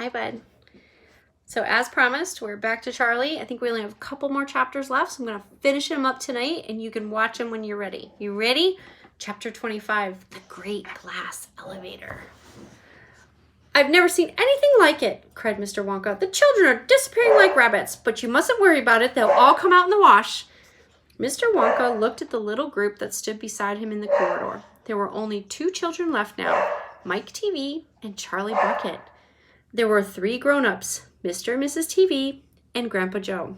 Hi, bud. So as promised, we're back to Charlie. I think we only have a couple more chapters left, so I'm going to finish them up tonight, and you can watch them when you're ready. You ready? Chapter 25, The Great Glass Elevator. I've never seen anything like it, cried Mr. Wonka. The children are disappearing like rabbits, but you mustn't worry about it. They'll all come out in the wash. Mr. Wonka looked at the little group that stood beside him in the corridor. There were only 2 children left now, Mike TV and Charlie Bucket. There were 3 grown-ups, Mr. and Mrs. TV, and Grandpa Joe.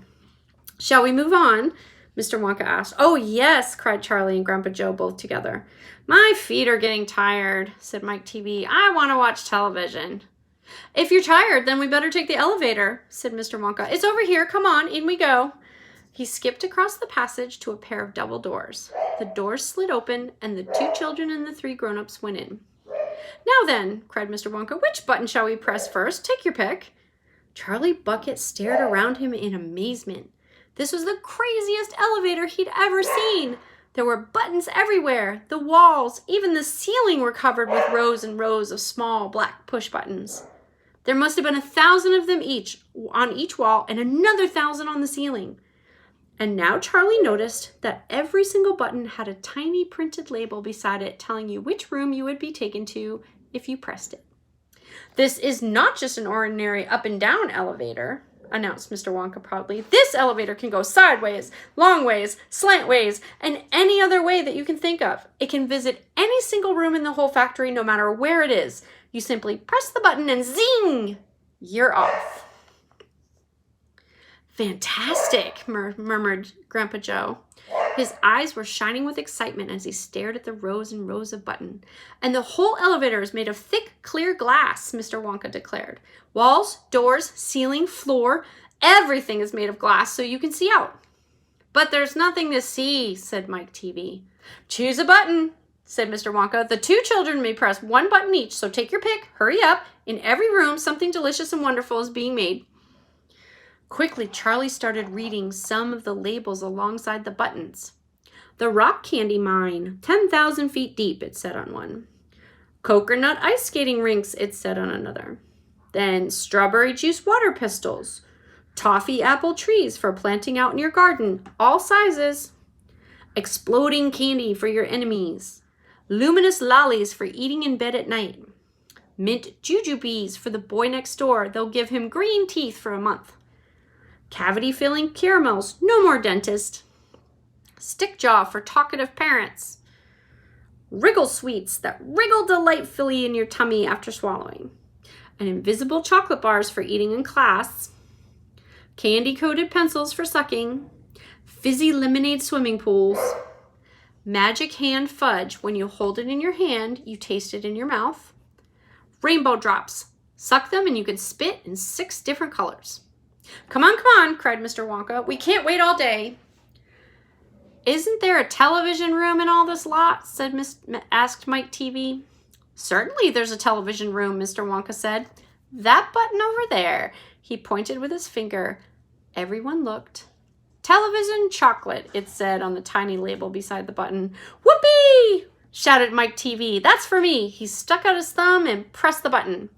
Shall we move on? Mr. Wonka asked. Oh, yes, cried Charlie and Grandpa Joe both together. My feet are getting tired, said Mike TV. I want to watch television. If you're tired, then we better take the elevator, said Mr. Wonka. It's over here. Come on, in we go. He skipped across the passage to a pair of double doors. The doors slid open, and the 2 children and the 3 grown-ups went in. Now then, cried Mr. Wonka, which button shall we press first? Take your pick. Charlie Bucket stared around him in amazement. This was the craziest elevator he'd ever seen. There were buttons everywhere. The walls, even the ceiling, were covered with rows and rows of small black push buttons. There must have been 1,000 of them each on each wall and another 1,000 on the ceiling. And now Charlie noticed that every single button had a tiny printed label beside it telling you which room you would be taken to if you pressed it. This is not just an ordinary up and down elevator, announced Mr. Wonka proudly. This elevator can go sideways, long ways, slant ways, and any other way that you can think of. It can visit any single room in the whole factory, no matter where it is. You simply press the button and zing! You're off. Fantastic, murmured Grandpa Joe. His eyes were shining with excitement as he stared at the rows and rows of buttons. And the whole elevator is made of thick, clear glass, Mr. Wonka declared. Walls, doors, ceiling, floor, everything is made of glass so you can see out. But there's nothing to see, said Mike TV. Choose a button, said Mr. Wonka. The 2 children may press 1 button each, so take your pick. Hurry up. In every room, something delicious and wonderful is being made. Quickly, Charlie started reading some of the labels alongside the buttons. The Rock Candy Mine, 10,000 feet deep, it said on one. Coconut ice skating rinks, it said on another. Then strawberry juice water pistols. Toffee apple trees for planting out in your garden, all sizes. Exploding candy for your enemies. Luminous lollies for eating in bed at night. Mint jujubes for the boy next door. They'll give him green teeth for a month. Cavity-filling caramels, no more dentist. Stickjaw for talkative parents. Wriggle sweets that wriggle delightfully in your tummy after swallowing. And invisible chocolate bars for eating in class. Candy-coated pencils for sucking. Fizzy lemonade swimming pools. Magic hand fudge. When you hold it in your hand, you taste it in your mouth. Rainbow drops. Suck them and you can spit in 6 different colors. Come on, cried Mr. Wonka. We can't wait all day. Isn't there a television room in all this lot? asked Mike TV. Certainly there's a television room, Mr. Wonka said. That button over there. He pointed with his finger. Everyone looked. Television chocolate, it said on the tiny label beside the button. Whoopee! Shouted Mike TV. That's for me. He stuck out his thumb and pressed the button.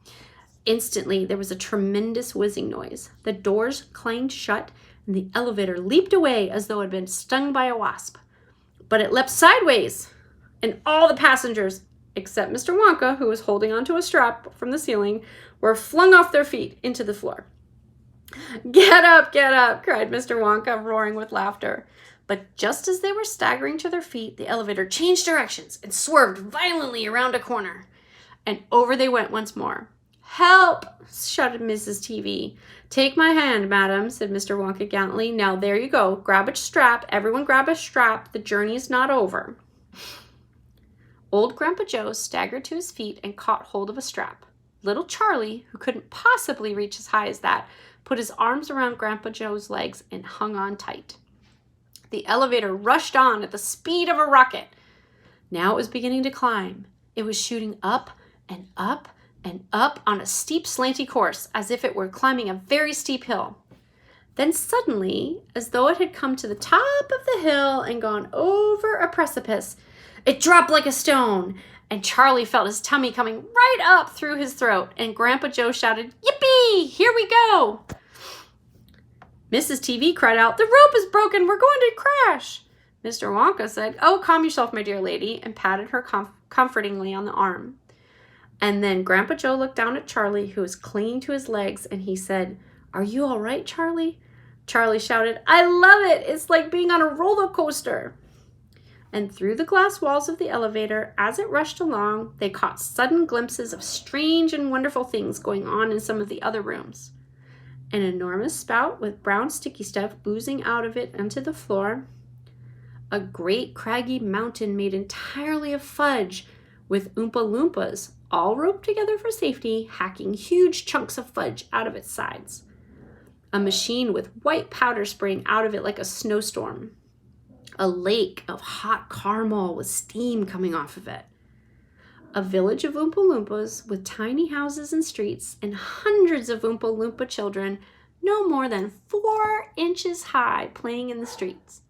Instantly, there was a tremendous whizzing noise. The doors clanged shut, and the elevator leaped away as though it had been stung by a wasp. But it leapt sideways, and all the passengers, except Mr. Wonka, who was holding onto a strap from the ceiling, were flung off their feet into the floor. Get up, cried Mr. Wonka, roaring with laughter. But just as they were staggering to their feet, the elevator changed directions and swerved violently around a corner. And over they went once more. Help! Shouted Mrs. TV. Take my hand, madam, said Mr. Wonka gallantly. Now there you go. Grab a strap. Everyone grab a strap. The journey's not over. Old Grandpa Joe staggered to his feet and caught hold of a strap. Little Charlie, who couldn't possibly reach as high as that, put his arms around Grandpa Joe's legs and hung on tight. The elevator rushed on at the speed of a rocket. Now it was beginning to climb. It was shooting up and up and up on a steep, slanty course, as if it were climbing a very steep hill. Then suddenly, as though it had come to the top of the hill and gone over a precipice, it dropped like a stone, and Charlie felt his tummy coming right up through his throat, and Grandpa Joe shouted, "Yippee!" me! Here we go! Mrs. TV cried out, "The rope is broken! We're going to crash!" Mr. Wonka said, "Oh, calm yourself, my dear lady," and patted her comfortingly on the arm. And then Grandpa Joe looked down at Charlie, who was clinging to his legs, and he said, "Are you all right, Charlie?" Charlie shouted, "I love it! It's like being on a roller coaster!" And through the glass walls of the elevator, as it rushed along, they caught sudden glimpses of strange and wonderful things going on in some of the other rooms. An enormous spout with brown sticky stuff oozing out of it onto the floor. A great craggy mountain made entirely of fudge, with Oompa Loompas, all roped together for safety, hacking huge chunks of fudge out of its sides. A machine with white powder spraying out of it like a snowstorm. A lake of hot caramel with steam coming off of it. A village of Oompa Loompas with tiny houses and streets, and hundreds of Oompa Loompa children no more than 4 inches high playing in the streets.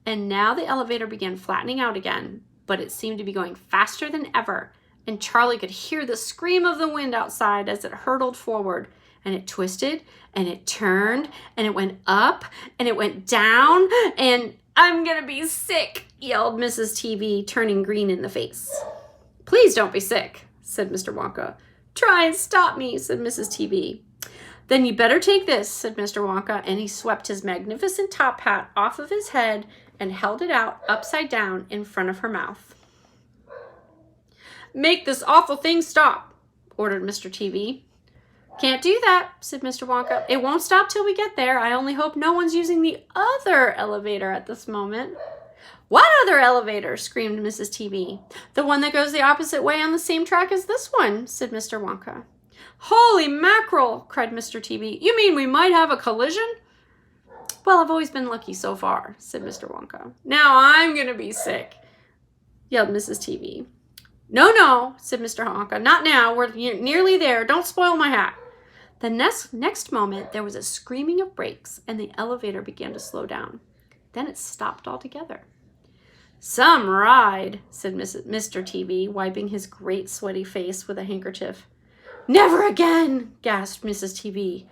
And now the elevator began flattening out again, but it seemed to be going faster than ever, and Charlie could hear the scream of the wind outside as it hurtled forward, and it twisted, and it turned, and it went up, and it went down, and "I'm gonna be sick," yelled Mrs. TV, turning green in the face. "Please don't be sick," said Mr. Wonka. "Try and stop me," said Mrs. TV. "Then you better take this," said Mr. Wonka, and he swept his magnificent top hat off of his head and held it out upside down in front of her mouth. "Make this awful thing stop," ordered Mr. TV. "Can't do that," said Mr. Wonka. "It won't stop till we get there. I only hope no one's using the other elevator at this moment." "What other elevator?" screamed Mrs. TV. "The one that goes the opposite way on the same track as this one," said Mr. Wonka. "Holy mackerel!" cried Mr. TV. "You mean we might have a collision?" "Well, I've always been lucky so far," said Mr. Wonka. "Now I'm going to be sick," yelled Mrs. TV. No, said Mr. Wonka. "Not now. We're nearly there. Don't spoil my hat." The next moment, there was a screaming of brakes, and the elevator began to slow down. Then it stopped altogether. "Some ride," said Mr. TV, wiping his great sweaty face with a handkerchief. "Never again," gasped Mrs. TV.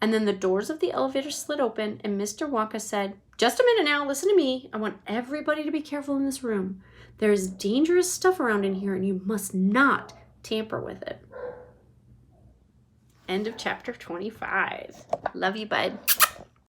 And then the doors of the elevator slid open, and Mr. Wonka said, "Just a minute now, listen to me. I want everybody to be careful in this room. There is dangerous stuff around in here, and you must not tamper with it." End of chapter 25. Love you, bud.